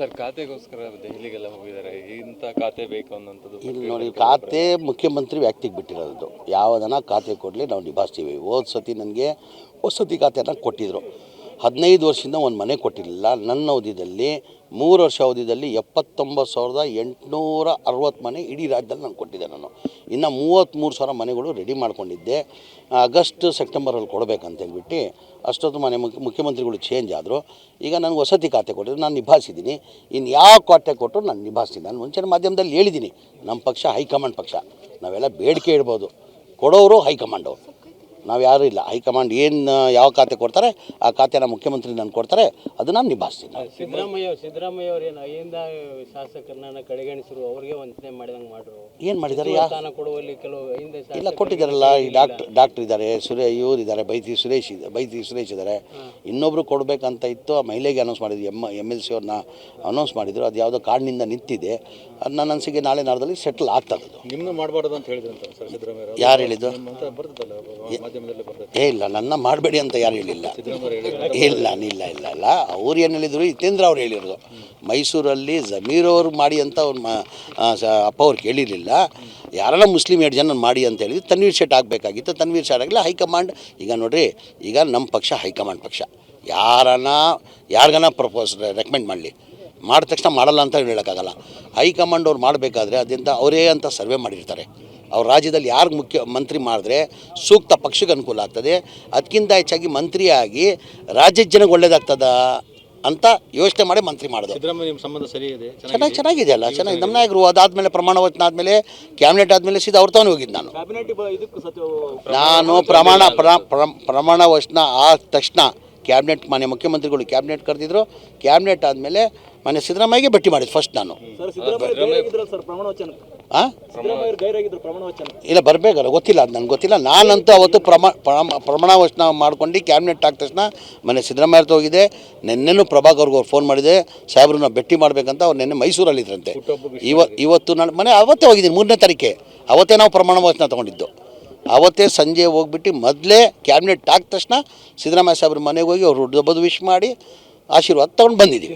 Sir ಖಾತೆಗೋಸ್ಕರ ದೆಹಲಿಗೆಲ್ಲ ಹೋಗಿದ್ದಾರೆ, ಇಂಥ ಖಾತೆ ಬೇಕು ಅನ್ನೋಂಥದ್ದು. ಇಲ್ಲಿ ನೋಡಿ, ಖಾತೆ ಮುಖ್ಯಮಂತ್ರಿ ವ್ಯಕ್ತಿಗೆ ಬಿಟ್ಟಿರೋದು. ಯಾವುದನ್ನ ಖಾತೆ ಕೊಡಲಿ ನಾವು ನಿಭಾಯಿಸ್ತೀವಿ. ಹೋದ ಸತಿ ನನಗೆ ವಸತಿ ಖಾತೆನ ಕೊಟ್ಟಿದ್ದರು. 15 ವರ್ಷದಿಂದ ಒಂದು ಮನೆ ಕೊಟ್ಟಿರಲಿಲ್ಲ. ನನ್ನ ಅವಧಿಯಲ್ಲಿ 3 ವರ್ಷ ಅವಧಿಯಲ್ಲಿ 79,860 ಮನೆ ಇಡೀ ರಾಜ್ಯದಲ್ಲಿ ನಾನು ಕೊಟ್ಟಿದ್ದೆ. ನಾನು ಇನ್ನು 33,000 ಮನೆಗಳು ರೆಡಿ ಮಾಡ್ಕೊಂಡಿದ್ದೆ. ಆಗಸ್ಟ್ ಸೆಪ್ಟೆಂಬರಲ್ಲಿ ಕೊಡಬೇಕಂತ ಹೇಳ್ಬಿಟ್ಟು ಅಷ್ಟೊತ್ತು ಮನೆ ಮುಖ್ಯಮಂತ್ರಿಗಳು ಚೇಂಜ್ ಆದರು. ಈಗ ನನಗೆ ವಸತಿ ಖಾತೆ ಕೊಟ್ಟಿದ್ರು, ನಾನು ನಿಭಾಯಿಸಿದ್ದೀನಿ. ಇನ್ನು ಯಾವ ಖಾತೆ ಕೊಟ್ಟರು ನಾನು ನಿಭಾಯಿಸ್ತೀನಿ. ನಾನು ಮುಂಚೆ ಮಾಧ್ಯಮದಲ್ಲಿ ಹೇಳಿದ್ದೀನಿ, ನಮ್ಮ ಪಕ್ಷ ಹೈಕಮಾಂಡ್ ಪಕ್ಷ. ನಾವೆಲ್ಲ ಬೇಡಿಕೆ ಇಡ್ಬೋದು, ಕೊಡೋರು ಹೈಕಮಾಂಡು, ನಾವು ಯಾರೂ ಇಲ್ಲ. ಹೈಕಮಾಂಡ್ ಏನು ಯಾವ ಖಾತೆ ಕೊಡ್ತಾರೆ ಆ ಖಾತೆನ ಮುಖ್ಯಮಂತ್ರಿ ನಾನು ಕೊಡ್ತಾರೆ, ಅದು ನಾನು ನಿಭಾಯಿಸ್ತೀನಿ. ಸಿದ್ದರಾಮಯ್ಯ ಅವರು ಏನು ಅಹಿಂದ ಶಾಸಕರನ್ನ ಕಡೆಗಣಿಸಿರು, ಅವ್ರಿಗೆ ವಂಚನೆ ಮಾಡಿದಂಗೆ ಮಾಡ್ರು. ಏನು ಮಾಡಿದ್ದಾರೆ? ಸ್ಥಾನ ಕೊಡುವಲ್ಲಿ ಕೆಲವು ಅಹಿಂದ ಇಲ್ಲ ಕೊಟ್ಟಿದ್ದಾರಲ್ಲ. ಈ ಡಾಕ್ಟ್ರ್ ಇದ್ದಾರೆ, ಇವ್ರು ಇದ್ದಾರೆ, ಬೈತಿ ಸುರೇಶ್ ಇದ್ದಾರೆ. ಇನ್ನೊಬ್ರು ಕೊಡಬೇಕಂತ ಇತ್ತು, ಆ ಮಹಿಳೆಗೆ ಅನೌನ್ಸ್ ಮಾಡಿದ್ರು, MLC ಅವ್ರನ್ನ ಅನೌನ್ಸ್ ಮಾಡಿದ್ರು. ಅದು ಯಾವುದೋ ಕಾರಣದಿಂದ ನಿಂತಿದೆ. ಅದು ನನ್ನ ಅನಿಸಿಕೆ ನಾಳೆ ನಾಡ್ದಲ್ಲಿ ಸೆಟ್ಲ್ ಆಗ್ತದೆ. ನಿಮ್ಮನ್ನು ಮಾಡಬಾರ್ದು ಅಂತ ಹೇಳಿದ್ರು ಸರ್ ಸಿದ್ದರಾಮಯ್ಯ. ಯಾರು ಹೇಳಿದ್ದು? ಇಲ್ಲ, ನನ್ನ ಮಾಡಬೇಡಿ ಅಂತ ಯಾರು ಹೇಳಿಲ್ಲ. ಇಲ್ಲ ಇಲ್ಲ ಇಲ್ಲ ಇಲ್ಲ ಅವ್ರು ಏನು ಹೇಳಿದರು? ಹಿತೇಂದ್ರ ಅವ್ರು ಹೇಳಿರೋದು. ಮೈಸೂರಲ್ಲಿ ಜಮೀರ್ ಅವ್ರು ಮಾಡಿ ಅಂತ ಅವ್ರು ಅಪ್ಪ ಅವ್ರು ಕೇಳಿರಲಿಲ್ಲ. ಯಾರನ್ನ ಮುಸ್ಲಿಂ 2 ಜನ ಮಾಡಿ ಅಂತ ಹೇಳಿದ್ರು. ತನ್ವೀರ್ ಶೆಟ್ ಆಗಬೇಕಾಗಿತ್ತು, ತನ್ವೀರ್ ಶೆಟ್ ಆಗಿಲ್ಲ. ಹೈಕಮಾಂಡ್ ಈಗ ನೋಡಿರಿ, ಈಗ ನಮ್ಮ ಪಕ್ಷ ಹೈಕಮಾಂಡ್ ಪಕ್ಷ. ಯಾರಿಗಾನ ಪ್ರಪೋಸ್ ರೆಕಮೆಂಡ್ ಮಾಡಲಿ, ಮಾಡಿದ ತಕ್ಷಣ ಮಾಡಲ್ಲ ಅಂತ ಹೇಳೋಕ್ಕಾಗಲ್ಲ. ಹೈಕಮಾಂಡ್ ಅವ್ರು ಮಾಡಬೇಕಾದ್ರೆ ಅದರಿಂದ ಅವರೇ ಅಂತ ಸರ್ವೆ ಮಾಡಿರ್ತಾರೆ. ಅವ್ರ ರಾಜ್ಯದಲ್ಲಿ ಯಾರು ಮುಖ್ಯಮಂತ್ರಿ ಮಾಡಿದ್ರೆ ಸೂಕ್ತ ಪಕ್ಷಕ್ಕೆ ಅನುಕೂಲ ಆಗ್ತದೆ, ಅದಕ್ಕಿಂತ ಹೆಚ್ಚಾಗಿ ಮಂತ್ರಿಯಾಗಿ ರಾಜ್ಯದ ಜನಕ್ಕೆ ಒಳ್ಳೇದಾಗ್ತದ ಅಂತ ಯೋಚನೆ ಮಾಡಿ ಮಂತ್ರಿ ಮಾಡೋದು. ಸಿದ್ದರಾಮಯ್ಯ ಸಂಬಂಧ ಸರಿ ಇದೆ, ಚೆನ್ನಾಗಿದೆ ಅಲ್ಲ, ಚೆನ್ನಾಗಿ. ನಮ್ಮ ನಾಯಕರು ಅದಾದಮೇಲೆ ಪ್ರಮಾಣ ವಚನ ಆದಮೇಲೆ ಕ್ಯಾಬಿನೆಟ್ ಆದಮೇಲೆ ಸೀದಾ ಅವ್ರ ತಾನೇ ಹೋಗಿದ್ದು. ನಾನು ಪ್ರಮಾಣ ವಚನ ಆದ ತಕ್ಷಣ ಕ್ಯಾಬಿನೆಟ್ ಮನೆ ಮುಖ್ಯಮಂತ್ರಿಗಳು ಕ್ಯಾಬಿನೆಟ್ ಕರೆದಿದ್ರು. ಕ್ಯಾಬಿನೆಟ್ ಆದಮೇಲೆ ಮನೆ ಸಿದ್ದರಾಮಯ್ಯಗೆ ಭೇಟಿ ಮಾಡಿದ್ದು ಫಸ್ಟ್ ನಾನು. ಇಲ್ಲ ಬರಬೇಕಲ್ಲ, ಗೊತ್ತಿಲ್ಲ, ಅದು ನನಗೆ ಗೊತ್ತಿಲ್ಲ. ನಾನಂತೂ ಅವತ್ತು ಪ್ರಮಾಣ ವಚನ ಮಾಡ್ಕೊಂಡು ಕ್ಯಾಬಿನೆಟ್ ಆದ ತಕ್ಷಣ ಮನೆ ಸಿದ್ದರಾಮಯ್ಯ ಹೋಗಿದೆ. ನಿನ್ನೆನೂ ಪ್ರಭಾಕರ್ಗೆ ಅವ್ರು ಫೋನ್ ಮಾಡಿದೆ, ಸಾಹೇಬ್ರನ್ನ ಭೇಟಿ ಮಾಡಬೇಕಂತ. ಅವ್ರು ನಿನ್ನೆ ಮೈಸೂರಲ್ಲಿದ್ದರಂತೆ. ಇವತ್ತು ನಾನು ಮನೆ ಅವತ್ತೇ ಹೋಗಿದ್ದೀನಿ, 3ನೇ ತಾರೀಕೆ. ಅವತ್ತೇ ನಾವು ಪ್ರಮಾಣ ವಚನ ತೊಗೊಂಡಿದ್ದು. ಅವತ್ತೇ ಸಂಜೆ ಹೋಗ್ಬಿಟ್ಟು ಮೊದಲೇ ಕ್ಯಾಬಿನೆಟ್ ಆದ ತಕ್ಷಣ ಸಿದ್ದರಾಮಯ್ಯ ಸಾಹೇಬ್ರ ಮನೆಗೆ ಹೋಗಿ ಅವರು ದೊಡ್ಡದು ವಿಶ್ ಮಾಡಿ ಆಶೀರ್ವಾದ ತೊಗೊಂಡು ಬಂದಿದ್ದೀವಿ.